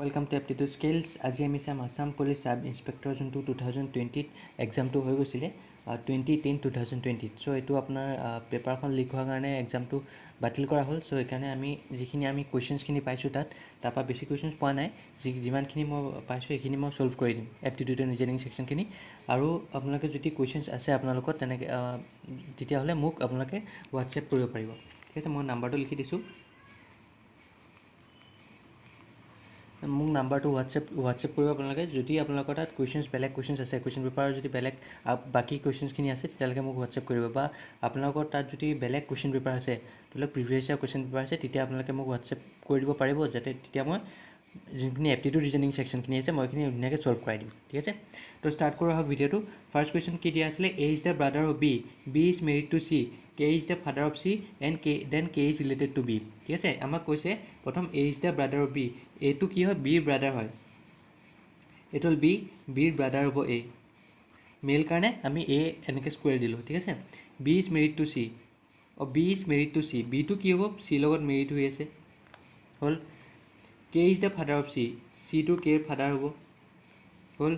Welcome to Aptitude Skills. আজি আমি চাম আসাম পুলিচ সাব ইন্সপেক্টৰ যোনটো 2020 এক্সামটো হৈ গৈছিলে 2010-2020 সো এইটো আপোনাৰ পেপাৰখন লিক হোৱাৰ কাৰণে এক্সামটো বাতিল কৰা হ'ল। সো এইকাৰণে আমি যিখিনি কুৱেশ্যনছখিনি পাইছোঁ তাৰপৰা বেছি কুৱেশ্যনছ পোৱা নাই, যিমানখিনি মই পাইছোঁ এইখিনি মই ছল্ভ কৰি দিম এপ্টিটিউড এণ্ড ৰিজনিং ছেকশ্যনখিনি। আৰু আপোনালোকে যদি কুৱেশ্যনছ আছে আপোনালোকৰ তেনেকৈ তেতিয়াহ'লে মোক আপোনালোকে হোৱাটছএপ কৰিব পাৰিব। ঠিক আছে, মই নাম্বাৰটো লিখি দিছোঁ। মোক নাম্বাৰটো হোৱাটছএপ কৰিব আপোনালোকে। যদি আপোনালোকৰ তাত বেলেগ কুৱেশ্যনছ আছে, কুৱেশ্যন পেপাৰৰ যদি বেলেগ বাকী কুৱেশ্যনছখিনি আছে তেতিয়ালৈকে মোক হোৱাটছএপ কৰিব, বা আপোনালোকৰ তাত যদি বেলেগ কুৱেশ্যন পেপাৰ আছে, ধৰি লওক প্ৰিভিয়াছ ইয়াৰ কুৱেশ্যন পেপাৰ আছে, তেতিয়া আপোনালোকে মোক হোৱাটছএপ কৰি দিব পাৰিব, যাতে তেতিয়া মই যোনখিনি এপ্টিটিউড ৰিজনিং ছেকশ্যনখিনি আছে মই এইখিনি ধুনীয়াকৈ ছল্ভ কৰাই দিম। ঠিক আছে, তো ষ্টাৰ্ট কৰা হওক ভিডিঅ'টো। ফাৰ্ষ্ট কুৱেশ্যন কি দিয়া আছিলে? A is the brother of B, B is married to C, K is the father of C and K is related to B. ঠিক আছে, আমাক কৈছে প্ৰথম A is the brother of B, এইটো কি হয়? বিৰ ব্ৰাদাৰ হয়। এইটো হ'ল বিৰ ব্ৰাদাৰ হ'ব এ, মেল কাৰণে আমি এ এনেকৈ স্কুৱেৰ দিলোঁ। ঠিক আছে, B is married to C, B is married to C, বিটো কি হ'ব? চিৰ লগত মেৰিড হৈ আছে, হ'ল। K is the father of C, চিটো কেৰ ফাদাৰ হ'ব, হ'ল।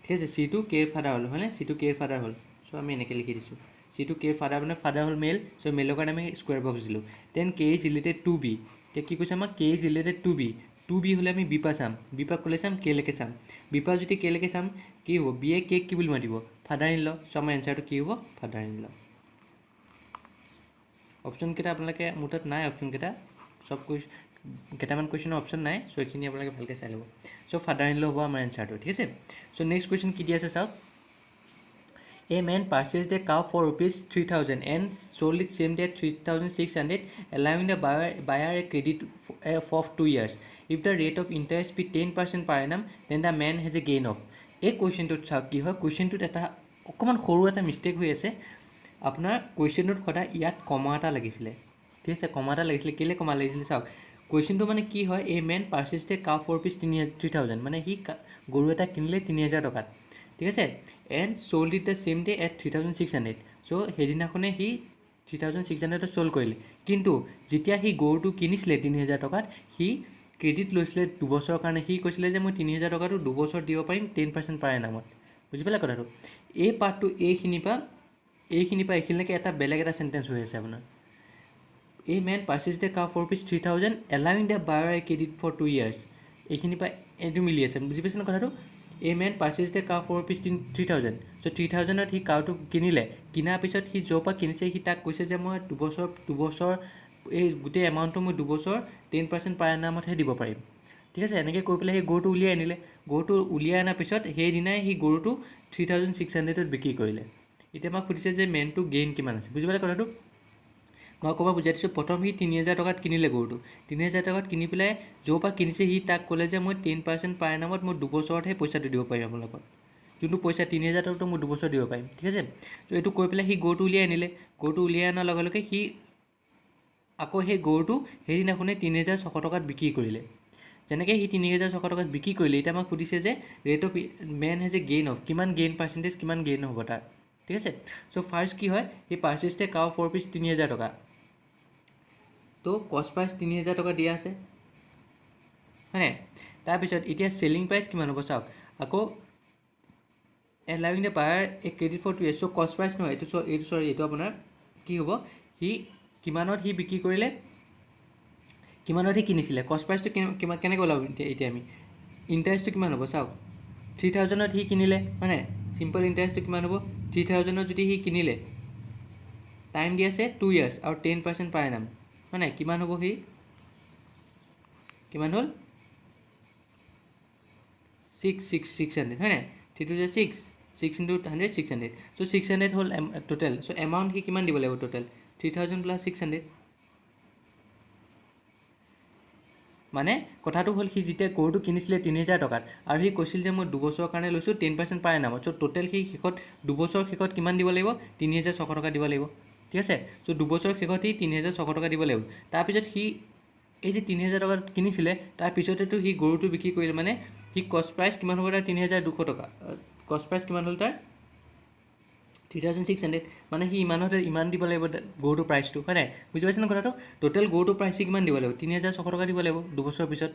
ঠিক আছে, চিটো কেৰ ফাদাৰ হ'ল, হয়নে? চিটো কেৰ ফাদাৰ হ'ল। চ' আমি এনেকৈ লিখি দিছোঁ, চিটো কেৰ ফাদাৰ মানে ফাদাৰ হ'ল মেল, চ' মেলৰ কাৰণে আমি স্কুৱেৰ বক্স দিলোঁ। Then K is related to B, এতিয়া কি কৈছে আমাক? K is related to B, to B হ'লে আমি বি পা চাম, বি পা ক'লে চাম? কেলৈকে চাম। বি পা যদি কেলৈকে চাম কি হ'ব? বিয়ে কেক কি বুলি মাতিব? Father in law. চ' আমাৰ এনচাৰটো কি হ'ব? Father in law. অপশ্যনকেইটা আপোনালোকে, মোৰ তাত নাই অপশ্যনকেইটা, চব কেইটামান কুৱেশ্যনৰ অপশ্যন নাই, চ' এইখিনি আপোনালোকে ভালকৈ চাই ল'ব। চ' ফাদাৰ ইন ল হ'ব আমাৰ এনচাৰটো। ঠিক আছে, চ' নেক্সট কুৱেশ্যন কি দি আছে চাওক। A man purchased a cow for ₹3,000 and sold it same day at 3,600, allowing the buyer a credit of 2 years. If the rate of interest be 10% per annum, then the man has a gain of. এই কুৱেশ্যনটোত চাওক কি হয়, কুৱেশ্যনটোত এটা অকণমান সৰু এটা mistake হৈ আছে। আপোনাৰ কুৱেশ্যনটোত সদায় ইয়াত কমা এটা লাগিছিলে। ঠিক আছে, কমা এটা লাগিছিলে, কেলৈ কমা লাগিছিলে চাওক। কুৱেশ্যনটো মানে কি হয়? এ মেন পাৰ্চেছড এ কাউ ফৰ ₹3,000, মানে সি গৰু এটা কিনিলে 3,000 টকাত। ঠিক আছে, and sold it the same day at 3,600, so' সেইদিনাখনে সি 3,600 চ'ল্ড কৰিলে। কিন্তু যেতিয়া সি গৰুটো কিনিছিলে 3,000 টকাত, সি ক্ৰেডিট লৈছিলে 2 বছৰৰ কাৰণে। সি কৈছিলে যে মই 3,000 টকাটো 2 বছৰ দিব পাৰিম 10% পাৰ এনামত। বুজি পালে কথাটো? এই পাৰ্টটো এইখিনিৰ পৰা এইখিনিলৈকে এটা বেলেগ এটা চেণ্টেঞ্চ হৈ আছে আপোনাৰ। A man purchased a cow for ₹3,000, allowing the buyer a credit for 2 years. এইখিনিৰ পৰা এইটো মিলি আছে, বুজি পাইছে ন কথাটো? A man purchased a cow for ₹3,000, চ' 3,000ত সি কাউটো কিনিলে। কিনাৰ পিছত সি য'ৰ পৰা কিনিছে সি তাক কৈছে যে মই 2 বছৰ এই গোটেই এমাউণ্টটো মই 2 বছৰ 10% পাৰ এনামতহে দিব পাৰিম। ঠিক আছে, এনেকৈ কৈ পেলাই সেই গৰুটো উলিয়াই আনিলে। গৰুটো উলিয়াই অনাৰ পিছত সেইদিনাই সি গৰুটো 3,600ত বিক্ৰী কৰিলে। এতিয়া আমাক সুধিছে যে মেনটো গেইন কিমান আছে। বুজি পালে কথাটো? মই ক'ব বুজাই দিছোঁ। প্ৰথম সি 3,000 টকাত কিনিলে গৰুটো, 3,000 টকাত কিনি পেলাই য'ৰ পৰা কিনিছে সি তাক ক'লে যে মই 10% পাৰ এনামত মই 2 বছৰতহে পইচাটো দিব পাৰিম আপোনালোকক। যোনটো পইচা 3,000 টকাটো মই 2 বছৰ দিব পাৰিম। ঠিক আছে, চ' এইটো কৈ পেলাই সি গৰুটো উলিয়াই আনিলে। গৰুটো উলিয়াই অনাৰ লগে লগে সি আকৌ সেই গৰুটো সেইদিনাখনে 3,600 টকাত বিক্ৰী কৰিলে। যেনেকৈ সি 3,600 টকাত বিক্ৰী কৰিলে, এতিয়া আমাক সুধিছে যে rate of men has a gain of, কিমান গেইন পাৰ্চেণ্টেজ, কিমান গেইন হ'ব তাৰ। ঠিক আছে, চ' ফাৰ্ষ্ট কি হয়? সি পাৰ্চেছড এ কাউ ফৰ 3,000 টকা, তো কষ্ট প্ৰাইচ 3,000 টকা দিয়া আছে, হয়নে? তাৰপিছত এতিয়া চেলিং প্ৰাইচ কিমান হ'ব চাওক। আকৌ allowing the buyer a credit for 2 years, so' cost price নহয়, এইটো আপোনাৰ কি হ'ব? সি কিমানত সি বিক্ৰী কৰিলে, কিমানত সি কিনিছিলে। কষ্ট প্ৰাইচটো কেনেকৈ ওলাব এতিয়া আমি? ইণ্টাৰেষ্টটো কিমান হ'ব চাওক। 3,000ত সি কিনিলে, হয়নে? চিম্পল ইণ্টাৰেষ্টটো কিমান হ'ব? 3,000ত যদি সি কিনিলে, টাইম দি আছে 2 years আৰু 10% পাৰ এনাম, হয়নে? কিমান হ'ব? সি কিমান হ'ল? 600, হয়নে? 3 to 6 into 100, 600, চ' 600 হ'ল টোটেল। চ' এমাউণ্ট সি কিমান দিব লাগিব টোটেল? 3,000 + 600। মানে কথাটো হ'ল সি যেতিয়া গৰুটো কিনিছিলে 3,000 টকাত, আৰু সি কৈছিল যে মই 2 বছৰৰ কাৰণে লৈছোঁ 10% পাৰ এনামত, চ' টোটেল সি শেষত 2 বছৰৰ শেষত কিমান দিব লাগিব? 3,600 টকা দিব লাগিব। ঠিক আছে, চ' 2 বছৰৰ শেষত সি 3,600 টকা দিব লাগিব। তাৰপিছত সি এই যে 3,000 টকাত কিনিছিলে, তাৰপিছতেতো সি গৰুটো বিক্ৰী কৰিলে, মানে সি কষ্ট প্ৰাইচ কিমান হ'ব তাৰ? 3,200 টকা। কষ্ট প্ৰাইচ কিমান হ'ল তাৰ? 3,600, মানে সি ইমান দিব লাগিব গৰুটোৰ প্ৰাইচটো, হয় নাই? বুজি পাইছে ন কথাটো? টোটেল গৰুটোৰ প্ৰাইচ কিমান দিব লাগিব? 3,600 টকা দিব লাগিব 2 বছৰৰ পিছত।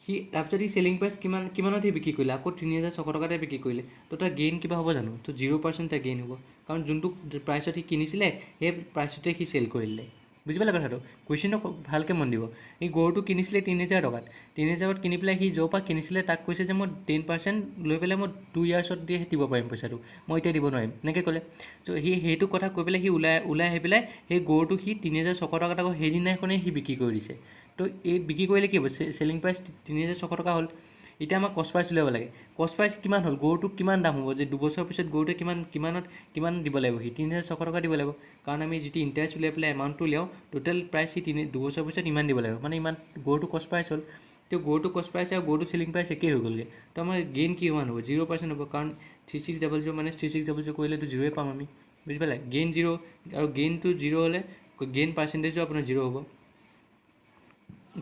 সি তাৰপিছত সি চেলিং প্ৰাইচ কিমানত সি বিক্ৰী কৰিলে, আকৌ 3600 টকাতে বিক্ৰী কৰিলে, তো তাৰ গেইন কিবা হ'ব জানো? তো 0% তাৰ গেইন হ'ব, কাৰণ যোনটো প্ৰাইচত সি কিনিছিলে সেই প্ৰাইচতে সি চেল কৰিলে। বুজি পালে কথাটো? কুৱেশ্যনটো ভালকৈ মন দিব। সি গৰুটো কিনিছিলে 3000 টকাত, 3000ত কিনি পেলাই সি য'ৰ পৰা কিনিছিলে তাক কৈছে যে মই 10% লৈ পেলাই মই 2 ইয়াৰ্ছত দিয়ে দিব পাৰিম পইচাটো, মই এতিয়া দিব নোৱাৰিম, এনেকৈ ক'লে। ত' সি সেইটো কথা কৈ পেলাই সি ওলাই আহি পেলাই সেই গৰুটো সি 3600 টকাত আকৌ সেইদিনাখনেই সি বিক্ৰী কৰি দিছে। তো এই বিক্ৰী কৰিলে কি হ'ব? চেলিং প্ৰাইচ 3600 টকা হ'ল। এতিয়া আমাক কষ্ট প্ৰাইচ উলিয়াব লাগে। কষ্ট প্ৰাইচ কিমান হ'ল? গৰুটো কিমান দাম হ'ব? যে 2 বছৰৰ পিছত গৰুটোৱে কিমান দিব লাগিব? সি 3600 টকা দিব লাগিব, কাৰণ আমি যিটো ইণ্টাৰেষ্ট উলিয়াই পেলাই এমাউণ্টটো উলিয়াওঁ, টোটেল প্ৰাইচ সি 2 বছৰৰ পিছত ইমান দিব লাগিব, মানে ইমান গৰুটো কষ্ট প্ৰাইচ হ'ল। তো গৰুটো কষ্ট প্ৰাইচ আৰু গৰুটো চেলিং প্ৰাইচ একেই হৈ গ'লগৈ। তো আমাৰ গেইন কিমান হ'ব? 0% হ'ব, কাৰণ 3600 মানে 3600 কৰিলেতো 0য়ে পাম আমি। বুজি পালে? গেইন 0, আৰু গেইনটো 0 হ'লে গেইন পাৰ্চেণ্টেজো আপোনাৰ 0 হ'ব।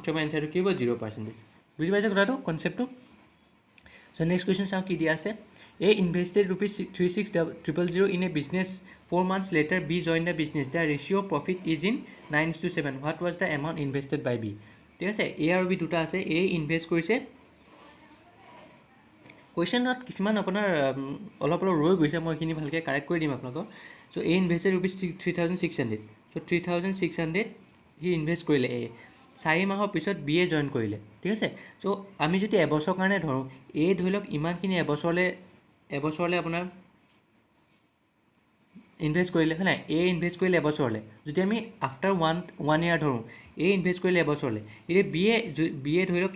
তো আমাৰ এনচাৰটো কি হ'ব? 0%। বুজি পাইছে কথাটো, কনচেপ্টটো? চ' নেক্সট কুৱেশ্যন চাওঁ কি দিয়া আছে। A invested ₹36,000 in a business. 4 months later, B joined the business. The ratio of profit is in 9:7. What was the amount invested by B? ঠিক আছে, A আৰু B দুটা আছে। A ইনভেষ্ট কৰিছে, কুৱেশ্যনত কিছুমান আপোনাৰ অলপ ৰৈ গৈছে, মই এইখিনি ভালকৈ কাৰেক্ট কৰি দিম আপোনালোকক। চ' A ইনভেষ্টেড ₹3600। চ' 3600 সি ইনভেষ্ট কৰিলে A। 4 মাহৰ পিছত বি এ জইন কৰিলে, ঠিক আছে। চ' আমি যদি এবছৰৰ কাৰণে ধৰোঁ, এ ধৰি লওক ইমানখিনি এবছৰলৈ আপোনাৰ ইনভেষ্ট কৰিলে, হয় নাই? এ ইনভেষ্ট কৰিলে এবছৰলৈ। যদি আমি আফটাৰ ওৱান ইয়াৰ ধৰোঁ, এ ইনভেষ্ট কৰিলে এবছৰলৈ। এতিয়া বি এ ধৰি লওক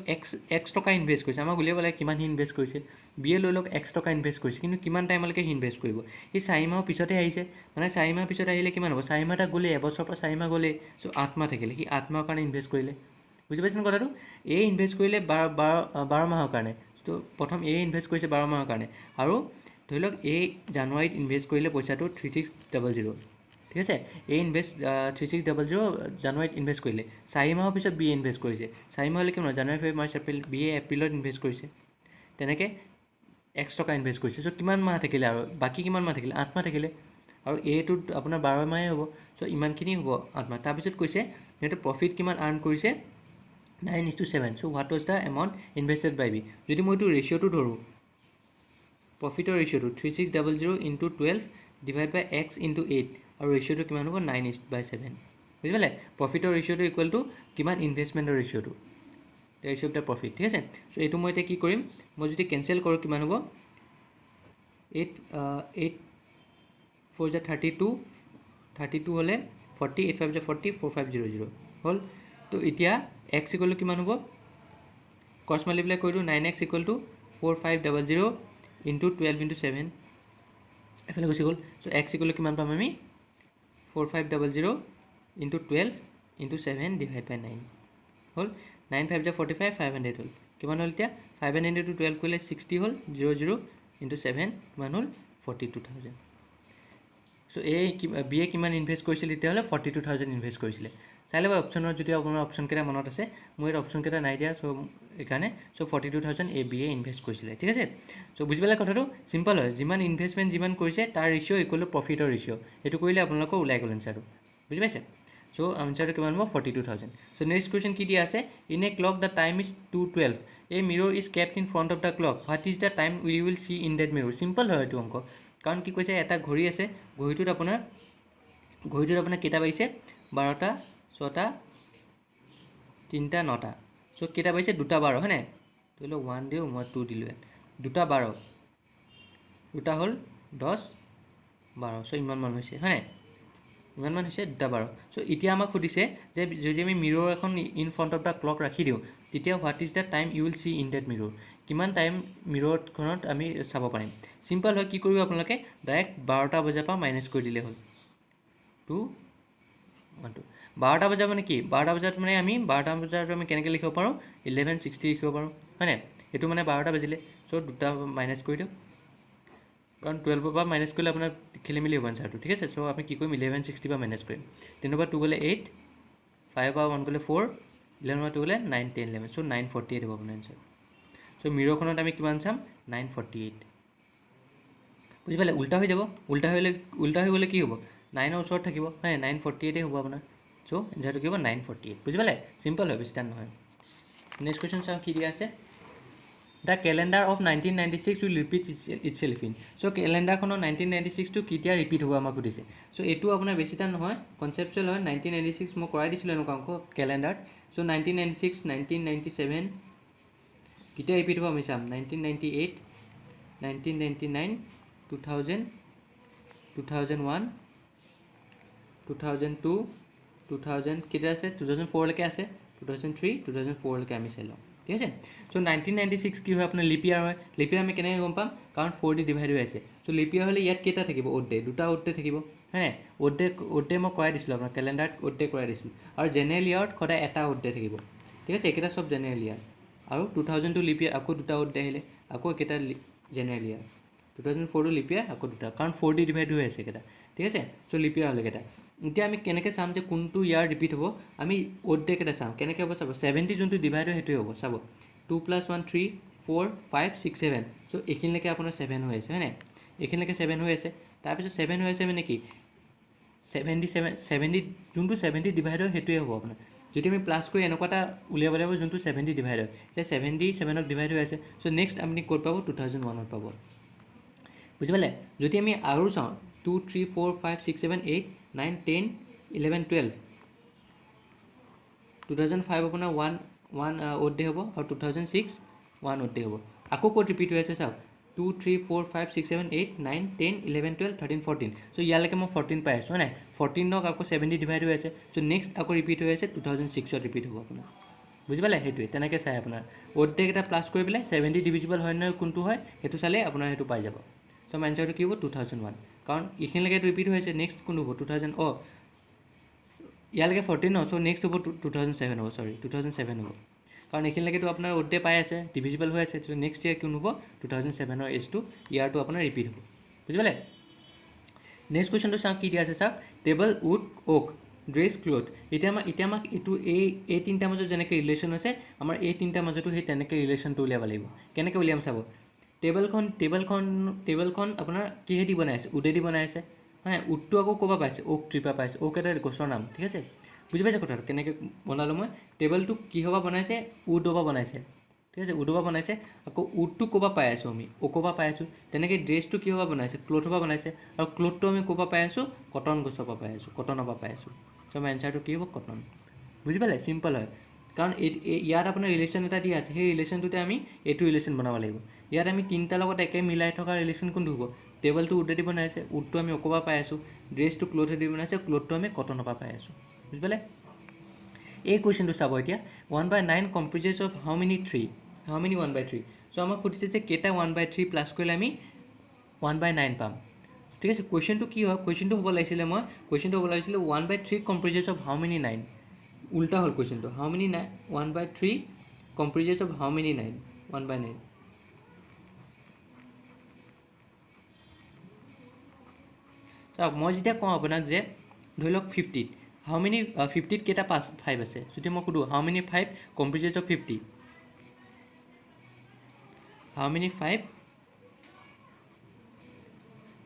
এক্স টকা ইনভেষ্ট কৰিছে, আমাক উলিয়াব লাগে কিমান সি ইনভেষ্ট কৰিছে। বি এ লৈ লওক এক্স টকা ইনভেষ্ট কৰিছে, কিন্তু কিমান টাইমলৈকে সি ইনভেষ্ট কৰিব? সি 4 মাহৰ পিছতে আহিছে, মানে 4 মাহ পিছত আহিলে কিমান হ'ব? 4 মাহ এটা গ'লেই, এবছৰৰ পৰা 4 মাহ গ'লেই। চ' 8 মাহ থাকিলে, সি 8 মাহৰ কাৰণে ইনভেষ্ট কৰিলে। বুজি পাইছেনে কথাটো? এ ইনভেষ্ট কৰিলে 12 মাহৰ কাৰণে। ত' প্ৰথম এ ইনভেষ্ট কৰিছে 12 মাহৰ কাৰণে, আৰু ধৰি লওক এই জানুৱাৰীত ইনভেষ্ট কৰিলে পইচাটো 3600, ঠিক আছে। এই 3600 জানুৱাৰীত ইনভেষ্ট কৰিলে, 4 মাহৰ পিছত বি এ ইনভেষ্ট কৰিছে। 4 মাহলৈ কিমান? জানুৱাৰী, ফেব্ৰুৱাৰী, মাৰ্চ, এপ্ৰিল। বি এ এপ্ৰিলত ইনভেষ্ট কৰিছে, তেনেকৈ এক্স টকা ইনভেষ্ট কৰিছে। চ' কিমান মাহ থাকিলে আৰু বাকী কিমান মাহ থাকিলে? 8 মাহ থাকিলে, আৰু এটোত আপোনাৰ 12 মাহে হ'ব। চ' ইমানখিনি হ'ব 8 মাহ। তাৰপিছত কৈছে সিহঁতে প্ৰফিট কিমান আৰ্ণ কৰিছে? 9:7। So' what was the amount invested by B? যদি মই এইটো ৰেচিঅ'টো ধৰোঁ, প্ৰফিটৰ ৰেচিঅ'টো 3600 × 12 ডিভাইড বাই এক্স × 8, আৰু ৰেচিঅ'টো কিমান হ'ব? 9:7। বুজি পালে? প্ৰফিটৰ ৰেচিঅ'টো ইকুৱেল টু কিমান? ইনভেষ্টমেণ্টৰ ৰেচিঅ'টো, ৰেচিঅ' অফ দ্য প্ৰফিট, ঠিক আছে। চ' এইটো মই এতিয়া কি কৰিম? মই যদি কেঞ্চেল কৰোঁ, কিমান হ'ব? 8 4 × 32 হ'লে 40, 8 5 40, 4500 হ'ল। তো এতিয়া এক্স ইকুৱেল টু কিমান হ'ব? ক্ৰছ মাল্টিপ্লাই কৰি দিওঁ, 9x ইকুৱেল টু 4500 × 12 × 7, এফালে গুচি গ'ল। চ' এক্স ইকুৱেল টু কিমান পাম আমি? 4500 × 12 × 7 ডিভাইড বাই 9 হ'ল। 9 5 45, 500 হ'ল। কিমান হ'ল এতিয়া? 500 × 12 কৰিলে 60 হ'ল, 00 × 7 কিমান হ'ল? 42,000। চ' বি এ কিমান ইনভেষ্ট কৰিছিলে তেতিয়াহ'লে? 42,000 ইনভেষ্ট কৰিছিলে। চাই ল'ব অপশ্যনত, যদি আপোনাৰ অপশ্যনকেইটা মনত আছে। মোৰ ইয়াত অপশ্যনকেইটা নাই দিয়া, চ' সেইকাৰণে 42,000 বি এ ইনভেষ্ট কৰিছিলে, ঠিক আছে। চ' বুজি পালে কথাটো? চিম্পল হয়, যিমান ইনভেষ্টমেণ্ট যিমান কৰিছে তাৰ ৰেচিঅ' ইকুৱেল টু প্ৰফিটৰ ৰেচিঅ'। এইটো কৰিলে আপোনালোকৰ ওলাই গ'ল এনচাৰটো। বুজি পাইছে? চ' আনচাৰটো কিমান হ'ব? 42,000। চ' নেক্সট কুৱেশ্যন কি দিয়া আছে? In a clock the time is 2:12, a mirror is kept in front of the clock, what is the time we will see in that mirror? Simple হয় এইটো অংক, কাৰণ কি কৈছে? এটা ঘড়ী আছে, ঘড়ীটোত আপোনাৰ কেইটা বাজিছে? 12টা 6টা 3টা 9টা। চ' কেইটা বাজিছে? 2টা 12, হয় নাই? ধৰি লওক 1 দিওঁ, মই 2 দিলোঁ ইয়াত। 2টা 12, 2টা হ'ল 10 12, চ' ইমানমান হৈছে, হয় নাই? ইমানমান হৈছে, 2টা 12। চ' এতিয়া আমাক সুধিছে যে যদি আমি মিৰ'ৰ এখন in front of the clock ৰাখি দিওঁ, তেতিয়া what is the time you will see in that mirror? কিমান টাইম মিৰ'ৰখনত আমি চাব পাৰিম? চিম্পল হয়, কি কৰিব আপোনালোকে? ডাইৰেক্ট 12টা বজাৰ পৰা মাইনাছ কৰি দিলেই হ'ল। 2 1 2। 12টা বজা মানে কি? 12টা বজাত মানে আমি 12টা বজাত আমি কেনেকৈ লিখিব পাৰোঁ? 11:60 লিখিব পাৰোঁ, হয় নাই? এইটো মানে 12টা বাজিলে, চ' 2টা মাইনাছ কৰি দিওঁ, কাৰণ 12ৰ পৰা মাইনাছ কৰিলে আপোনাৰ খেলি মেলি হ'ব এনচাৰটো, ঠিক আছে। চ' আমি কি কৰিম? 11:60 পৰা মাইনাছ কৰিম। 10ৰ পৰা 2 গ'লে 8, 5ৰ পৰা 1 গ'লে 4, 11ৰ পৰা 2 গ'লে 9 10 11, চ' 948 হ'ব আপোনাৰ এনচাৰ। চ' মিৰ'ৰখনত আমি কিমান চাম? 948। বুজি পালে? উল্টা হৈ যাব, উল্টা হৈ গ'লে কি হ'ব? 9ৰ ওচৰত থাকিব, হয় নাই? 948 হ'ব আপোনাৰ। চ' এনচাৰটো কি হ'ব? 948। বুজি পালে? চিম্পল হয়, বেছি টান নহয়। নেক্সট কুৱেশ্যন চাওঁ কি দিয়া আছে the calendar of 1996 will repeat itself in so' কেলেণ্ডাৰখনৰ 1996টো কেতিয়া ৰিপিট হ'ব আমাক সুধিছে চ' এইটো আপোনাৰ বেছি টান নহয় কনচেপচুৱেল হয় 1996 মই কৰাই দিছিলোঁ এনেকুৱা অংক কেলেণ্ডাৰত চ' 1996 1997 কেতিয়া ৰিপিট হ'ব আমি চাম 1998 1999 2000 2001 2002 2000 কেতিয়া আছে 2004 লৈকে আছে 2003 2004 লৈকে আমি চাই লওঁ ঠিক আছে চ' 1996 কি হয় আপোনাৰ লিপ ইয়াৰ হয় লিপ ইয়াৰ আমি কেনেকৈ গম পাম কাৰণ 4 দি ডিভাইড হৈ আছে চ' লিপ ইয়াৰ হ'লে ইয়াত কেইটা থাকিব অ'ড ডে দুটা অ'ড ডে থাকিব হয়নে অ'ড ডে মই কৰাই দিছিলোঁ আপোনাৰ কেলেণ্ডাৰত অ'ড ডে কৰাই দিছিলোঁ আৰু জেনেৰেল ইয়াৰত সদায় এটা অ'ড ডে থাকিব ঠিক আছে এইকেইটা চব জেনেৰেল ইয়াৰ আৰু 2002 লিপ ইয়াৰ আকৌ দুটা অ'ড ডে আহিলে আকৌ একেটা জেনেৰেল ইয়াৰ 2004 লিপ ইয়াৰ আকৌ দুটা কাৰণ 4 দি ডিভাইড হৈ আছে একেটা ঠিক আছে চ' লিপ ইয়াৰ হ'লে কেইটা এতিয়া আমি কেনেকৈ চাম যে কোনটো ইয়াৰ ৰিপিট হ'ব আমি অ'ড ডে কেইটা চাম কেনেকৈ হ'ব চাব 70 যোনটো ডিভাইড হয় সেইটোৱে হ'ব চাব 2 + 1 3 4 5 6 7 চ' এইখিনিলৈকে আপোনাৰ 7 হৈ আছে হয়নে এইখিনিলৈকে 7 হৈ আছে তাৰপিছত 7 হৈ আছে মানে কি 70 যোনটো 70 ডিভাইড হয় সেইটোৱে হ'ব আপোনাৰ যদি আমি প্লাছ কৰি এনেকুৱা এটা উলিয়াব লাগিব যোনটো 70 ডিভাইড হয় এতিয়া 77ক ডিভাইড হৈ আছে চ' নেক্সট আপুনি ক'ত পাব 2001ত পাব বুজি পালে যদি আমি আৰু চাওঁ 2 3 4 5 6 7 8 9 10 11 12 2005 আপোনাৰ 1 অ'ড ডে হ'ব আৰু 2006 1 অ'ড ডে হ'ব আকৌ ক'ত ৰিপিট হৈ আছে চাওক 2 3 4 5 6 7 8 9 10 11 12 13 14 চ' ইয়ালৈকে মই 14 পাই আছোঁ হয় নাই 14ক আকৌ 70 ডিভাইড হৈ আছে চ' নেক্সট আকৌ ৰিপিট হৈ আছে 2006ত ৰিপিট হ'ব আপোনাৰ বুজি পালে সেইটোৱে তেনেকৈ চাই আপোনাৰ অ'ড ডে কেইটা প্লাছ কৰি পেলাই 70 ডিভিজিবল হয় নহয় কোনটো হয় সেইটো চালে আপোনাৰ সেইটো পাই যাব চ' আমাৰ এনচাৰটো কি হ'ব 2001 কাৰণ এইখিনিলৈকে ৰিপিট হৈ আছে নেক্সট কোনটো হ'ব 2000 ইয়ালৈকে 14 ন চ' নেক্সট হ'ব 2007 হ'ব চৰি 2007 হ'ব কাৰণ এইখিনিলৈকেতো আপোনাৰ অ'ড ডে পাই আছে ডিভিজিবল হৈ আছে চ' নেক্সট ইয়াৰ কোন হ'ব 2007ৰ এজটো ইয়াৰটো আপোনাৰ ৰিপিট হ'ব বুজি পালে নেক্সট কুৱেশ্যনটো চাওক কি দিয়া আছে চাওক table wood oak dress cloth এতিয়া আমাক এইটো এই তিনিটাৰ মাজত যেনেকৈ ৰিলেশ্যন আছে আমাৰ এই তিনিটাৰ মাজতো সেই তেনেকৈ ৰিলেশ্যনটো উলিয়াব লাগিব কেনেকৈ উলিয়াম চাব টেবলখন আপোনাৰ কিহেদি বনাই আছে উডেদি বনাই আছে হয় উডটো আকৌ ক'ৰপৰা পাইছে ওক ট্ৰিপা পাইছে ওক এটা গছৰ নাম ঠিক আছে বুজি পাইছে কথাটো কেনেকৈ বনালোঁ মই টেবলটো কিহৰ পৰা বনাইছে উডৰ পৰা বনাইছে ঠিক আছে উডৰ পৰা বনাইছে আকৌ উডটো ক'ৰপৰা পাই আছোঁ আমি অ'কৰ পৰা পাই আছোঁ তেনেকৈ ড্ৰেছটো কিহৰ পৰা বনাইছে ক্লথৰ পৰা বনাইছে আৰু ক্লথটো আমি ক'ৰ পৰা পাই আছোঁ কটন গছৰ পৰা পাই আছোঁ কটনৰ পৰা পাই আছোঁ চ' আমাৰ এনচাৰটো কি হ'ব কটন বুজি পালে চিম্পল হয় কাৰণ ইয়াত আপোনাৰ ৰিলেশ্যন এটা দিয়া আছে সেই ৰিলেশ্যনটোতে আমি এইটো ৰিলেশ্যন বনাব লাগিব ইয়াত আমি তিনিটাৰ লগত একে মিলাই থকা ৰিলেশ্যন কোনটো হ'ব টেবলটো উডেদি বনাইছে উডটো আমি অ'কৰ পৰা পাই আছোঁ ড্ৰেছটো ক্লথেদি বনাইছে ক্লথটো আমি কটনৰ পৰা পাই আছোঁ বুজি পালে এই কুৱেশ্যনটো চাব এতিয়া 1/9 কম্প্ৰিজেছ অফ হাউ মেনি 1/3 চ' আমাক সুধিছে যে কেইটা 1/3 প্লাছ কৰিলে আমি 1/9 পাম ঠিক আছে কুৱেশ্যনটো কি হয় কুৱেশ্যনটো হ'ব লাগিছিলে 1/3 কম্প্ৰিজেছ অফ হাউ মেনি 9 উল্টা হ'ল কুৱেশ্যনটো হাউ many 1/3 comprises of how many 9 1/9 চাওক মই যেতিয়া কওঁ আপোনাক যে ধৰি লওক 50ত হাউ মেনি 50ত কেইটা 5 আছে যদি মই সুধোঁ how many 5 comprises of 50 how many 5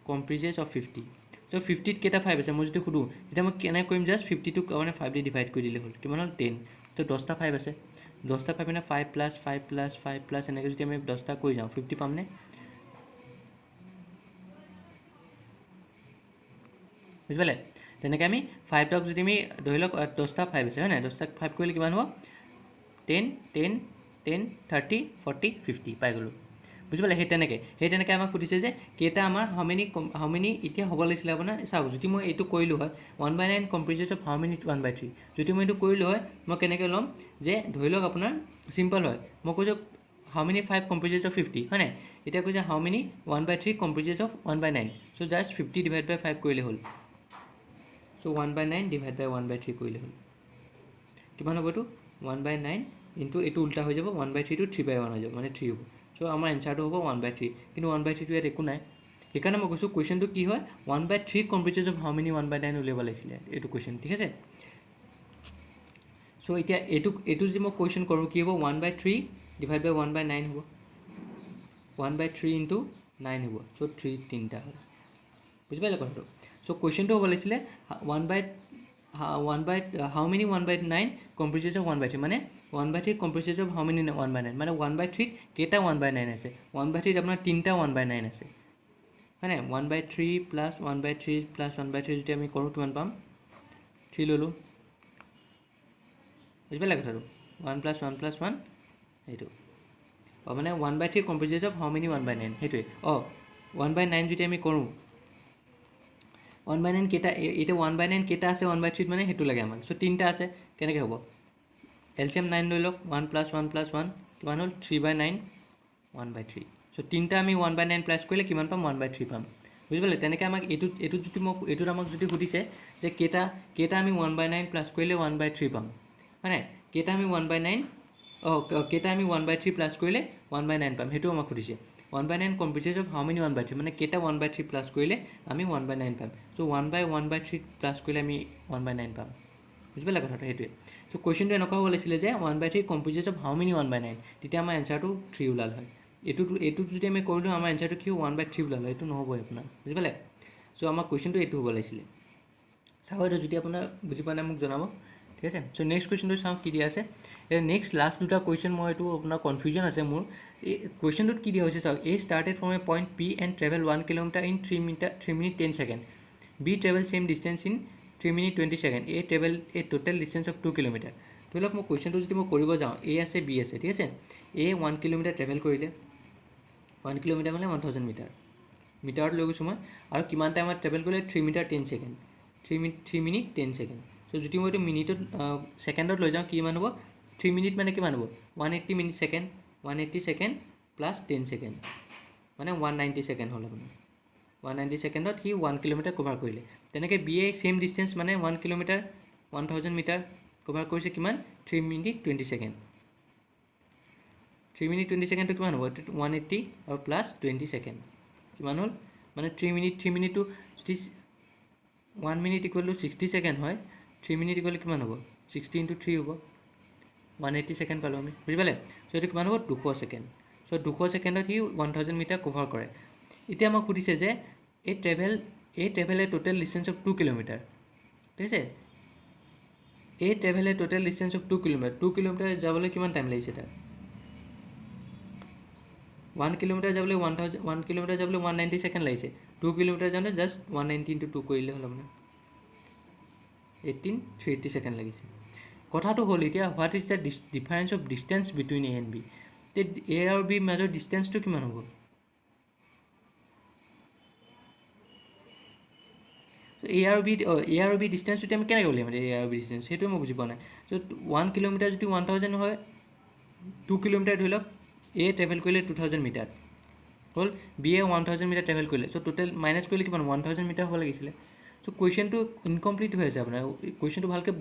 comprises of 50 so' 50ত কেইটা 5 আছে মই যদি সুধোঁ তেতিয়া মই কেনেকৈ কৰিম জাষ্ট 50টোক মানে 5 দি ডিভাইড কৰি দিলে হ'ল কিমান হ'ল 10 ত' 10টা 5 আছে 10টা 5 মানে 5 + 5 + 5 + এনেকৈ যদি আমি 10টা কৰি যাওঁ 50 পামনে বুজি পালে তেনেকৈ আমি 5টক যদি আমি ধৰি লওক 10টা 5 আছে হয় নাই 10টা 5 কৰিলে কিমান হ'ব 10 10 10 30 40 50 পাই গ'লোঁ বুজি পালে সেই তেনেকৈ আমাক সুধিছে যে কেইটা আমাৰ হাউ মেনি এতিয়া হ'ব লাগিছিলে আপোনাৰ চাওক যদি মই এইটো কৰিলোঁ হয় 1/9 কম্প্ৰিজেছ অফ হাউ মেনি 1/3 যদি মই এইটো কৰিলোঁ হয় মই কেনেকৈ ল'ম যে ধৰি লওক আপোনাৰ চিম্পল হয় মই কৈছোঁ হাউ মেনি 5 কম্প্ৰিজেছ অফ 50 হয় নাই এতিয়া কৈছে how many 1/3 comprises of 1/9 so' just 50 divide by 5 কৰিলে হ'ল চ' 1/9 ডিভাইড বাই 1/3 কৰিলে হ'ল কিমান হ'ব এইটো 1/9 ইনটু এইটো উল্টা হৈ যাব 1/3টো 3/1 হৈ যাব মানে 3 হ'ব চ' আমাৰ এনচাৰটো হ'ব 1/3 কিন্তু 1/3টো ইয়াত একো নাই সেইকাৰণে মই কৈছোঁ কুৱেশ্যনটো কি হয় 1/3 কম্প্ৰিজেছ অফ হাউ মেনি 1/9 উলিয়াব লাগিছিলে এইটো কুৱেশ্যন ঠিক আছে চ' এতিয়া এইটো যদি মই কুৱেশ্যন কৰোঁ কি হ'ব 1/3 ডিভাইড বাই 1/9 হ'ব 1/3 ইনটু 9 হ'ব চ' 3 তিনিটা হ'ল বুজি পাইছে কথাটো চ' কুৱেশ্যনটো হ'ব লাগিছিলে হাউ মেনি 1/9 কম্প্ৰিজেছ অফ 1/3 মানে 1/3 কম্প্ৰিজেছ অফ হাউ মেনি 1/9 মানে 1/3 কেইটা 1/9 আছে 1/3 আপোনাৰ তিনিটা 1/9 আছে হয়নে 1/3 প্লাছ 1/3 প্লাছ 1/3 যদি আমি কৰোঁ কিমান পাম 3 ল'লোঁ বুজি পালে কথাটো 1 + 1 + 1 সেইটো মানে 1/3 কম্প্ৰিজেছ অফ হাউ মেনি 1/9 সেইটোৱে 1/9 যদি আমি কৰোঁ 1/9 কেইটা এতিয়া 1/9 কেইটা আছে 1/3 মানে সেইটো লাগে আমাক চ' তিনিটা আছে কেনেকৈ হ'ব এলচিএম 9 লৈ লওক 1 + 1 + 1 কিমান হ'ল 3/9 1/3 চ' তিনিটা আমি 1/9 প্লাছ কৰিলে কিমান পাম 1/3 পাম বুজি পালে তেনেকৈ আমাক এইটোত যদি মোক এইটোত আমাক যদি সুধিছে যে কেইটা আমি 1/9 প্লাছ কৰিলে 1/3 পাম হয় নাই কেইটা আমি 1/9 কেইটা আমি 1/3 প্লাছ কৰিলে 1/9 পাম সেইটো আমাক সুধিছে 1/9 কম্প্ৰিজেছ অফ হাউ মেনি 1/3 মানে কেইটা 1/3 প্লাছ কৰিলে আমি 1/9 পাম চ' 1/1/3 প্লাছ কৰিলে আমি 1/9 পাম বুজি পালে কথাটো সেইটোৱে চ' কুৱেশ্যনটো এনেকুৱা হ'ব লাগিছিলে যে 1/3 কম্প্ৰিজেছ অফ হাউ মেনি 1/9 তেতিয়া আমাৰ এনচাৰটো 3 ওলাল হয় এইটোত যদি আমি কৰিলোঁ আমাৰ এনচাৰটো কি 1/3 ওলাল হয় এইটো নহ'বই আপোনাৰ বুজি পালে চ' আমাৰ কুৱেশ্যনটো এইটো হ'ব লাগিছিলে চাব এইটো যদি আপোনাৰ বুজি পোৱা নাই মোক জনাব ঠিক আছে চ' নেক্সট কুৱেশ্যনটো চাওঁ কি দিয়া আছে নেক্সট লাষ্ট দুটা কুৱেশ্যন মই এইটো আপোনাৰ কনফিউজন আছে মোৰ এই কুৱেশ্যনটোত কি দিয়া হৈছে চাওক A started from a point P and travel 1 kilometre in 3 minute 10 second B travel same distance in 3 minute 20 second A travel a total distance of 2 kilometre ধৰি লওক মই কুৱেশ্যনটো যদি মই কৰিব যাওঁ এ আছে বি আছে ঠিক আছে এ 1 কিলোমিটাৰ ট্ৰেভেল কৰিলে 1 কিলোমিটাৰ মানে 1000 মিটাৰ মিটাৰত লৈ গৈছোঁ মই আৰু কিমান টাইমত ট্ৰেভেল কৰিলে 3 মিটাৰ 10 ছেকেণ্ড 3 মিনিট 10 ছেকেণ্ড চ' যদি মই এইটো মিনিটত ছেকেণ্ডত লৈ যাওঁ কিমান হ'ব 3 মিনিট মানে কিমান হ'ব 180 minute second 180 second plus 10 second মানে 190 ছেকেণ্ড হ'ল আপোনাৰ 190 ছেকেণ্ডত সি 1 কিলোমিটাৰ কভাৰ কৰিলে তেনেকৈ বি এ ছেইম ডিষ্টেঞ্চ মানে 1 কিলোমিটাৰ 1000 মিটাৰ কভাৰ কৰিছে কিমান 3 মিনিট 20 ছেকেণ্ড 3 মিনিট 20 ছেকেণ্ডটো কিমান হ'ব 180 আৰু প্লাছ 20 ছেকেণ্ড কিমান হ'ল মানে 3 মিনিটটো যদি 1 মিনিট ইকুৱেল টু 60 ছেকেণ্ড হয় 3 মিনিট ইকুৱেল কিমান হ'ব 60 × 3 হ'ব 180 ছেকেণ্ড পালোঁ আমি বুজি পালে চ' এইটো কিমান হ'ব 200 ছেকেণ্ড চ' 200 ছেকেণ্ডত সি 1000 মিটাৰ কভাৰ কৰে এতিয়া আমাক সুধিছে যে এই travel a total distance of 2 kilometre ঠিক আছে এই travel a total distance of 2 kilometre 2 kilometre যাবলৈ কিমান টাইম লাগিছে তাৰ 1 কিলোমিটাৰ যাবলৈ 1 কিলোমিটাৰ যাবলৈ 190 ছেকেণ্ড লাগিছে 2 কিলোমিটাৰ যাওঁতে জাষ্ট 190 × 2 কৰিলে হ'ল আপোনাৰ 380 ছেকেণ্ড লাগিছে কথাটো হ'ল এতিয়া what is the difference of distance between A and B তে এ আৰু বিৰ মাজৰ ডিষ্টেঞ্চটো কিমান হ'ব এ আৰু বি ডিষ্টেঞ্চটো আমি কেনেকৈ উলিয়াম এ আৰু বি ডিষ্টেঞ্চ সেইটোৱে মই বুজি পোৱা নাই চ' 1 কিলোমিটাৰ যদি 1000 হয় 2 কিলোমিটাৰ ধৰি লওক এ ট্ৰেভেল কৰিলে 2000 মিটাৰ হ'ল বি এ 1000 মিটাৰ ট্ৰেভেল কৰিলে চ' টোটেল মাইনাছ কৰিলে কিমান 1000 মিটাৰ হ'ব লাগিছিলে চ' কুৱেশ্যনটো ইনকমপ্লিট হৈ আছে আপোনাৰ কুৱেশ্যনটো ভালকৈ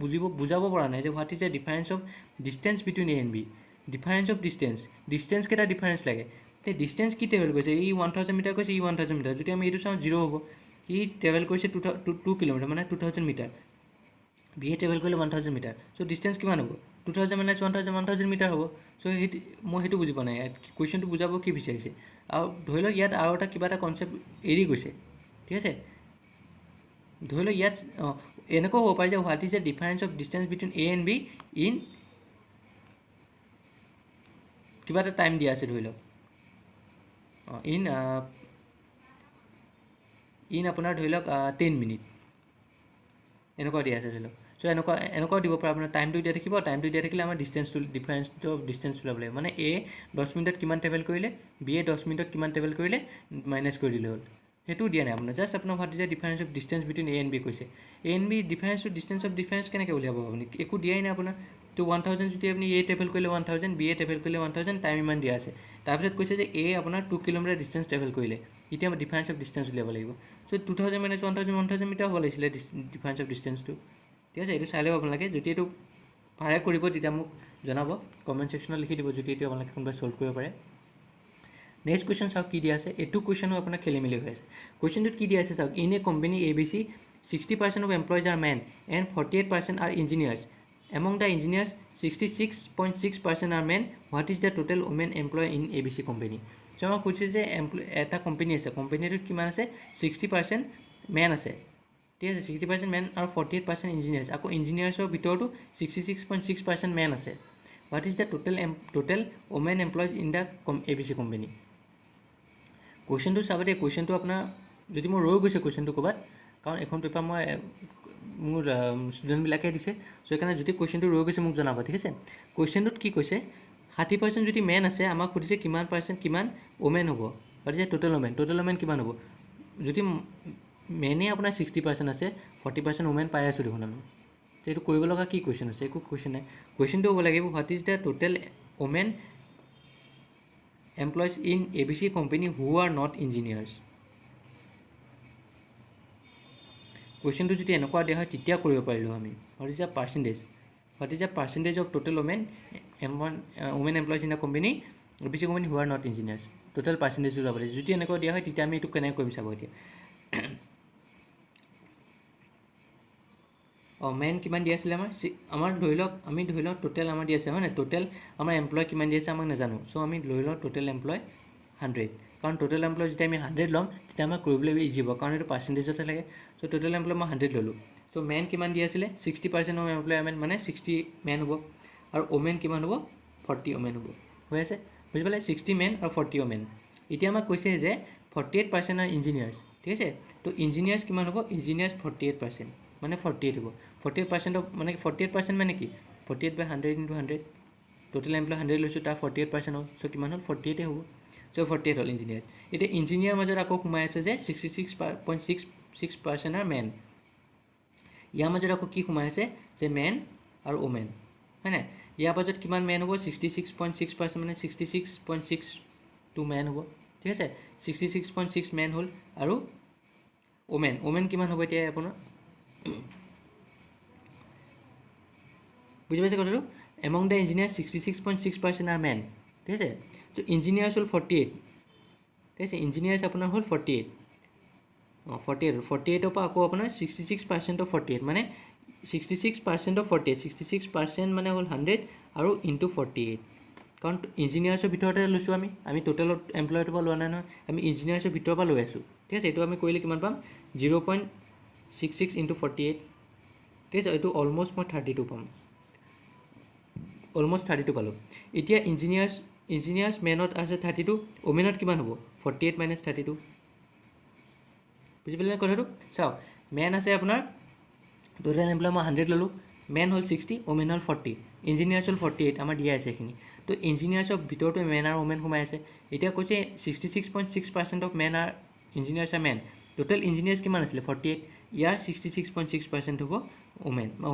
বুজাব পৰা নাই যে what is the difference of distance between A and B difference of distance কেইটা ডিফাৰেঞ্চ লাগে তে ডিষ্টেঞ্চ কি ট্ৰেভেল কৰিছে ই 1000 মিটাৰ কৈছে ই 1000 মিটাৰ যদি আমি এইটো চাওঁ 0 হ'ব ই ট্ৰেভেল কৰিছে 2 কিলোমিটাৰ মানে 2000 মিটাৰ বি এ ট্ৰেভেল কৰিলে 1000 মিটাৰ চ' ডিষ্টেঞ্চ কিমান হ'ব 2000 - 1000 মিটাৰ হ'ব চ' মই সেইটো বুজি পোৱা নাই কুৱেশ্যনটো বুজাব কি বিচাৰিছে আৰু ধৰি লওক ইয়াত আৰু এটা কিবা এটা কনচেপ্ট এৰি গৈছে ঠিক আছে ধৰি লওক ইয়াত এনেকুৱাও হ'ব পাৰে যে what is the difference of distance between A and be in কিবা এটা টাইম দিয়া আছে ধৰি লওক ইন আপোনাৰ ধৰি লওক 10 মিনিট এনেকুৱা দিয়া আছে ধৰি লওক চ' এনেকুৱাও দিব পাৰে আপোনাৰ টাইমটো দিয়া থাকিব টাইমটো দিয়া থাকিলে আমাৰ ডিফাৰেঞ্চটো অফ ডিষ্টেঞ্চ ওলাব লাগিব মানে এ 10 মিনিটত কিমান ট্ৰেভেল কৰিলে বি এ 10 মিনিটত কিমান ট্ৰেভেল কৰিলে মাইনাছ কৰি দিলে হ'ল সেইটোও দিয়া নাই আপোনাৰ জাষ্ট আপোনাৰ what is the difference of distance between A and B কৈছে A and B distance of difference কেনেকৈ উলিয়াব আপুনি একো দিয়াই নাই আপোনাৰ তো 1000 যদি আপুনি এ ট্ৰেভেল কৰিলে 1000 বি এ ট্ৰেভেল কৰিলে 1000 টাইম ইমান দিয়া আছে তাৰপিছত কৈছে যে এ আপোনাৰ 2 কিলোমিটাৰ ডিষ্টেঞ্চ ট্ৰেভেল কৰিলে এতিয়া ডিফাৰেঞ্চ অফ ডিষ্টেঞ্চ উলিয়াব লাগিব চ' 2000 - 1000 মিটাৰ হ'ব লাগিছিলে ডিফাৰেঞ্চ অফ ডিষ্টেঞ্চটো ঠিক আছে এইটো চাই ল'ব আপোনালোকে যদি এইটো পাৰে কৰিব তেতিয়া মোক জনাব কমেণ্ট ছেকশ্যনত লিখি দিব যদি এইটো আপোনালোকে কোনোবাই ছল্ভ কৰিব পাৰে নেক্সট কুৱেশ্যন চাওক কি দিয়া আছে এইটো কুৱেশ্যনো আপোনাৰ খেলি মেলি হৈ আছে কুৱেশ্যনটোত কি দিয়া আছে চাওক in a company A B C 60% of employees are men and 48% are engineers among the engineers 66.6% are men what is the total women employ in A B C company so' আমাক কৈছে যে এটা কোম্পানী আছে কোম্পানীটোত কিমান আছে 60% man আছে ঠিক আছে 60% মেন আৰু 48% ইঞ্জিনিয়াৰ্ছ আকৌ ইঞ্জিনিয়াৰ্ছৰ ভিতৰতো 66.6% মেন আছে what is the total women employees in the ABC company. কুৱেশ্যনটো চাব দেই, কুৱেশ্যনটো আপোনাৰ যদি মোৰ ৰৈ গৈছে কুৱেশ্যনটো ক'ৰবাত, কাৰণ এখন পেপাৰ মই মোৰ ষ্টুডেণ্টবিলাকে দিছে, চ' সেইকাৰণে যদি কুৱেশ্যনটো ৰৈ গৈছে মোক জনাব, ঠিক আছে। কুৱেশ্যনটোত কি কৈছে, 30% যদি মেন আছে, আমাক সুধিছে কিমান পাৰ্চেণ্ট কিমান ওমেন হ'ব, what is the total women কিমান হ'ব। যদি মেনে আপোনাৰ 60% আছে, 40% ওমেন পাই আছোঁ দেখোন আমি, তো এইটো কৰিব লগা কি কুৱেশ্যন আছে, একো কুৱেশ্যন নাই। কুৱেশ্যনটো হ'ব লাগিব what is the total women employees in ABC company who are not engineers. কুৱেশ্যনটো যদি এনেকুৱা দিয়া হয় তেতিয়া কৰিব পাৰিলোঁ আমি। What is the percentage of total women employees in the company ABC company who are not engineers, total পাৰ্চেণ্টেজটো যাব লাগিব। যদি এনেকুৱা দিয়া হয় তেতিয়া আমি এইটো কেনেকৈ কৰিম চাব এতিয়া। মেন কিমান দি আছিলে আমাৰ ধৰি লওক টোটেল আমাৰ দি আছে হয় নাই, টোটেল আমাৰ এমপ্লয় কিমান দি আছে আমাক নাজানো, চ' আমি ধৰি লওঁ টোটেল এমপ্লয় 100, কাৰণ টোটেল এমপ্লয় যেতিয়া আমি 100 ল'ম তেতিয়া আমাক কৰিবলৈ ইজি হ'ব, কাৰণ এইটো পাৰ্চেণ্টেজতে লাগে। চ' টোটেল এমপ্লয় মই 100 ল'লোঁ। চ' মেন কিমান দি আছিলে 60% অফ এমপ্লয়মেণ্ট মানে 60 মেন হ'ব, আৰু ওমেন কিমান হ'ব 40 ওমেন হ'ব। হৈ আছে বুজি পালে, 60 মেন আৰু 40 ওমেন। এতিয়া আমাক কৈছে যে 48% আৰু ইঞ্জিনিয়াৰ্ছ, ঠিক আছে। তো ইঞ্জিনিয়াৰ্ছ কিমান হ'ব, ইঞ্জিনিয়াৰ্ছ 48%, মানে 48 হ'ব। 48% মানে 48% মানে কি 48/100 × 100, টোটেল এমপ্লয় 100 লৈছোঁ, তাৰ 48% হ'ল, চ' কিমান হ'ল 48 হ'ব। চ' 48 হ'ল ইঞ্জিনিয়াৰ। এতিয়া ইঞ্জিনিয়াৰ মাজত আকৌ সোমাই আছে যে 66.66% মেন, ইয়াৰ মাজত আকৌ কি সোমাই আছে যে মেন আৰু ওমেন, হয় নাই। ইয়াৰ মাজত কিমান মেন হ'ব 66.6%, মানে 66.62 মেন হ'ব, ঠিক আছে। 66.6 মেন হ'ল, আৰু ওমেন কিমান হ'ব এতিয়া আপোনাৰ বুজি পাইছে কথাটো। Among the engineer 66.6% are men, ঠিক আছে। তো ইঞ্জিনিয়াৰ্ছ হ'ল 48, ঠিক আছে। ইঞ্জিনিয়াৰ্ছ আপোনাৰ হ'ল 48, 48ৰ পৰা আকৌ আপোনাৰ 66% অফ 48, মানে 66% অফ 48, 66% মানে হ'ল 100 আৰু ইনটু 48, কাৰণ ইঞ্জিনিয়াৰ্ছৰ ভিতৰতে লৈছোঁ আমি টোটেল এমপ্লয়টোৰ পৰা লোৱা নাই নহয়, আমি ইঞ্জিনিয়াৰ্ছৰ ভিতৰৰ পৰা লৈ আছোঁ, ঠিক আছে। এইটো আমি কৰিলে কিমান পাম 0.66 × 48, ঠিক আছে। এইটো অলমষ্ট মই 32 পাম, অলমষ্ট 32 পালোঁ। এতিয়া ইঞ্জিনিয়াৰ্ছ মেনত আছে 32, ওমেনত কিমান হ'ব 48 - 32, বুজি পালে কথাটো। চাওক মেন আছে আপোনাৰ টোটেল এমপ্লয় মই 100 ল'লোঁ, মেন হ'ল 60, ওমেন হ'ল 40, ইঞ্জিনিয়াৰ্ছ হ'ল 48, আমাৰ দিয়া আছে এইখিনি। তো ইঞ্জিনিয়াৰ্ছৰ ভিতৰতো মেন আৰু ওমেন সোমাই আছে। এতিয়া কৈছে 66.6% of men are engineers are men, total engineers কিমান আছিলে 48, ইয়াৰ 66.6% হ'ব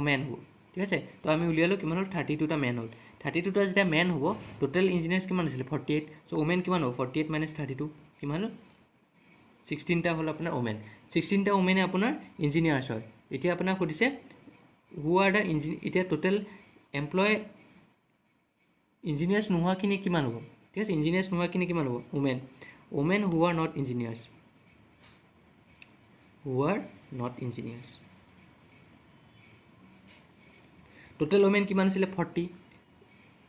মেন হ'ব, ঠিক আছে। তো আমি উলিয়ালোঁ কিমান হ'ল 32টা মেন হ'ল। 32টা যেতিয়া মেন হ'ব, টোটেল ইঞ্জিনিয়াৰ্ছ কিমান আছিলে 48, চ' ওমেন কিমান হ'ব 48 - 32, কিমান হ'ল 16টা হ'ল আপোনাৰ ওমেন। 16টা ওমেনে আপোনাৰ ইঞ্জিনিয়াৰ্ছ হয়। এতিয়া আপোনাক সুধিছে হু আৰ দ্য এতিয়া টোটেল এমপ্লয় ইঞ্জিনিয়াৰ্ছ নোহোৱাখিনি কিমান হ'ব, ঠিক আছে। ইঞ্জিনিয়াৰ্ছ নোহোৱাখিনি কিমান হ'ব women who are not engineers, total women কিমান আছিলে 40,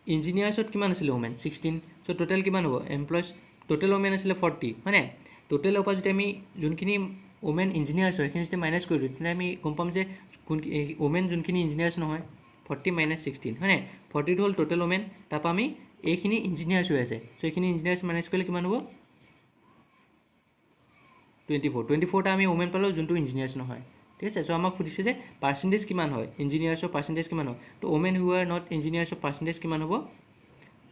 ইঞ্জিনিয়াৰ্ছত কিমান আছিলে ওমেন 16, চ' টোটেল কিমান হ'ব এমপ্লয়ছ টোটেল ওমেন আছিলে 40, হয়নে। টোটেলৰ পৰা যদি আমি যোনখিনি ওমেন ইঞ্জিনিয়াৰ্ছ হয় সেইখিনি যদি মাইনাছ কৰি দিওঁ তেতিয়া আমি গম পাম যে ওমেন যোনখিনি ইঞ্জিনিয়াৰ্ছ নহয় 40 - 16, হয়নে। 40টো হ'ল টোটেল ওমেন, তাৰপৰা আমি এইখিনি ইঞ্জিনিয়াৰ্ছ হৈ আছে, চ' এইখিনি ইঞ্জিনিয়াৰ্ছ মাইনাছ কৰিলে কিমান হ'ব 24টা আমি ওমেন পালোঁ যোনটো ইঞ্জিনিয়াৰ্ছ নহয়, ঠিক আছে। চ' আমাক সুধিছে যে পাৰ্চেণ্টেজ কিমান হয় ইঞ্জিনিয়াৰ্ছৰ পাৰ্চেণ্টেজ কিমান হয়, তো ওমেন হু আৰ নট ইঞ্জিনিয়াৰ্ছৰ পাৰ্চেণ্টেজ কিমান হ'ব,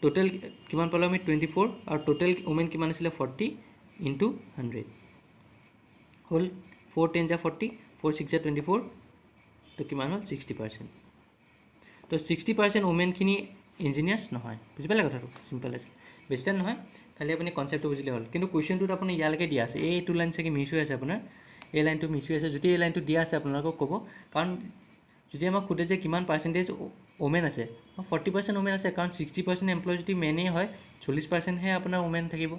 টোটেল কিমান পালোঁ আমি 24, আৰু টোটেল ওমেন কিমান আছিলে 40 × 100 হ'ল 4 × 10 = 40, 4 × 6 = 24, তো কিমান হ'ল 60%। তো 60% ওমেনখিনি ইঞ্জিনিয়াৰ্ছ নহয়, বুজি পালে কথাটো, চিম্পল আছে, বেছি টান নহয়, খালি আপুনি কনচেপ্টটো বুজিলে হ'ল। কিন্তু কুৱেশ্যনটোত আপুনি ইয়ালৈকে দিয়া আছে, এইটো লাইন চাগে মিছ হৈ আছে আপোনাৰ, এই লাইনটো মিছ হৈ আছে। যদি এই লাইনটো দিয়া আছে আপোনালোকক ক'ব, কাৰণ যদি আমাক সোধে যে কিমান পাৰ্চেণ্টেজ ওমেন আছে, 40% ওমেন আছে, কাৰণ 60% এমপ্লয় যদি মেনেই হয় 40%হে আপোনাৰ ওমেন থাকিব,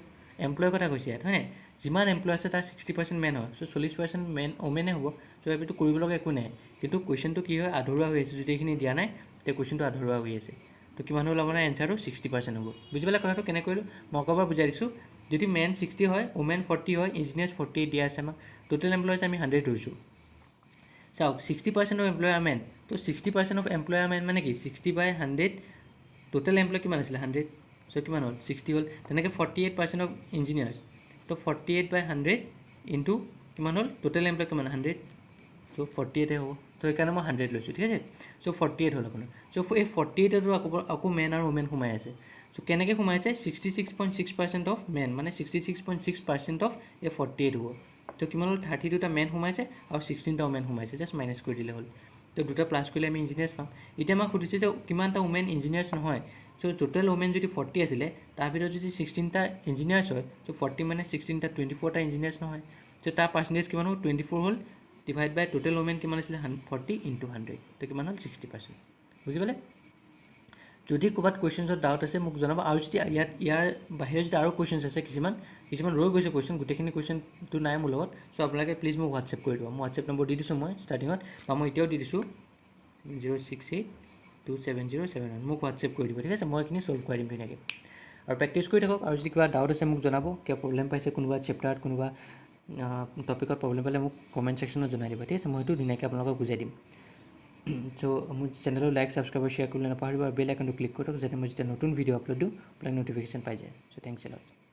এমপ্লয়ৰ কথা কৈছে ইয়াত, হয় নাই। যিমান এমপ্লয় আছে তাৰ 60% মেন হয়, চ' 40% মেন ওমেনে হ'ব, চ' এইটো কৰিব লগা একো নাই। কিন্তু কুৱেশ্যনটো কি হয় আধৰুৱা হৈ আছে, যদি এইখিনি দিয়া নাই তেতিয়া কুৱেশ্যনটো আধৰুৱা হৈ আছে। তো কিমান হ'ল আপোনাৰ এনচাৰটো 60% হ'ব, বুজি পালে কথাটো কেনেকৈ কৰিলোঁ মই আকৌ এবাৰ বুজাই দিছোঁ। যদি মেন 60 হয়, ওমেন 40 হয়, ইঞ্জিনিয়াৰ্ছ 48 দিয়া আছে আমাক, টোটেল এমপ্লয়িজ আমি 100 ধৰিছোঁ। চাওক 60% অফ এমপ্লয়াৰ মেন, তো 60% অফ এমপ্লয়াৰ মেন মানে কি 60/100, টোটেল এমপ্লয় কিমান আছিলে 100 চ' কিমান হ'ল 60 হ'ল তেনেকৈ 48% অফ ইঞ্জিনিয়াৰ্ছ তো 48/100 ইনটু কিমান হ'ল টোটেল এমপ্লয় কিমান 100 চ' 48 হ'ব তো সেইকাৰণে মই 100 লৈছোঁ ঠিক আছে চ' 48 হ'ল আপোনাৰ চ' এই 48টো আকৌ মেন আৰু ওমেন সোমাই আছে চ' কেনেকৈ সোমাইছে 66.6% অফ মেন মানে 66.6% অফ এই 48 হ'ব তো কিমান হ'ল 32টা মেন সোমাইছে আৰু 16টা ওমেন সোমাইছে জাষ্ট মাইনাছ কৰি দিলে হ'ল তো দুটা প্লাছ কৰিলে আমি ইঞ্জিনিয়াৰ্ছ পাম এতিয়া আমাক সুধিছে যে কিমানটা ওমেন ইঞ্জিনিয়াৰ্ছ নহয় চ' টোটেল ওমেন যদি 40 আছিলে তাৰ ভিতৰত যদি 16টা ইঞ্জিনিয়াৰ্ছ হয় চ' 40 মানে 16টা 24টা ইঞ্জিনিয়াৰ্ছ নহয় চ' তাৰ পাৰ্চেণ্টেজ কিমান হ'ল 24 হ'ল ডিভাইড বাই টোটেল ওমেন কিমান আছিলে 40 ইনটু 100 তো কিমান হ'ল 60% বুজি পালে যদি ক'ৰবাত কুৱেশ্যনছত ডাউট আছে মোক জনাব আৰু যদি ইয়াৰ বাহিৰে যদি আৰু কুৱেশ্যনছ আছে কিছুমান ৰৈ গৈছে কুৱেশ্যন গোটেইখিনি কুৱেশ্যনটো নাই মোৰ লগত চ' আপোনালোকে প্লিজ মোক হোৱাটছএপ কৰি দিব মই হোৱাটছএপ নম্বৰ দি দিছোঁ মই ষ্টাৰ্টিঙত বা মই এতিয়াও দি দিছোঁ 0682707 মোক হোৱাটছএপ কৰি দিব ঠিক আছে মই এইখিনি ছল্ভ কৰি দিম ধুনীয়াকৈ আৰু প্ৰেক্টিছ কৰি থাকক আৰু যদি কিবা ডাউট আছে মোক জনাব কিবা প্ৰব্লেম পাইছে কোনোবা চেপ্টাৰত কোনোবা টপিকত প্ৰব্লেম পালে মোক কমেণ্ট ছেকশ্যনত জনাই দিব ঠিক আছে মই সেইটো ধুনীয়াকৈ আপোনালোকক বুজাই দিম চ' মোৰ চেনেলৰ লাইক ছাবস্ক্ৰাইব শ্বেয়াৰ কৰিবলৈ নাপাহৰিব আৰু বেল আইকনটো ক্লিক কৰি থওক যাতে মই যেতিয়া নতুন ভিডিঅ' আপলোড দিওঁ আপোনাক ন'টিফিকেশ্যন পাই যায় চ' থেংকছ এ লট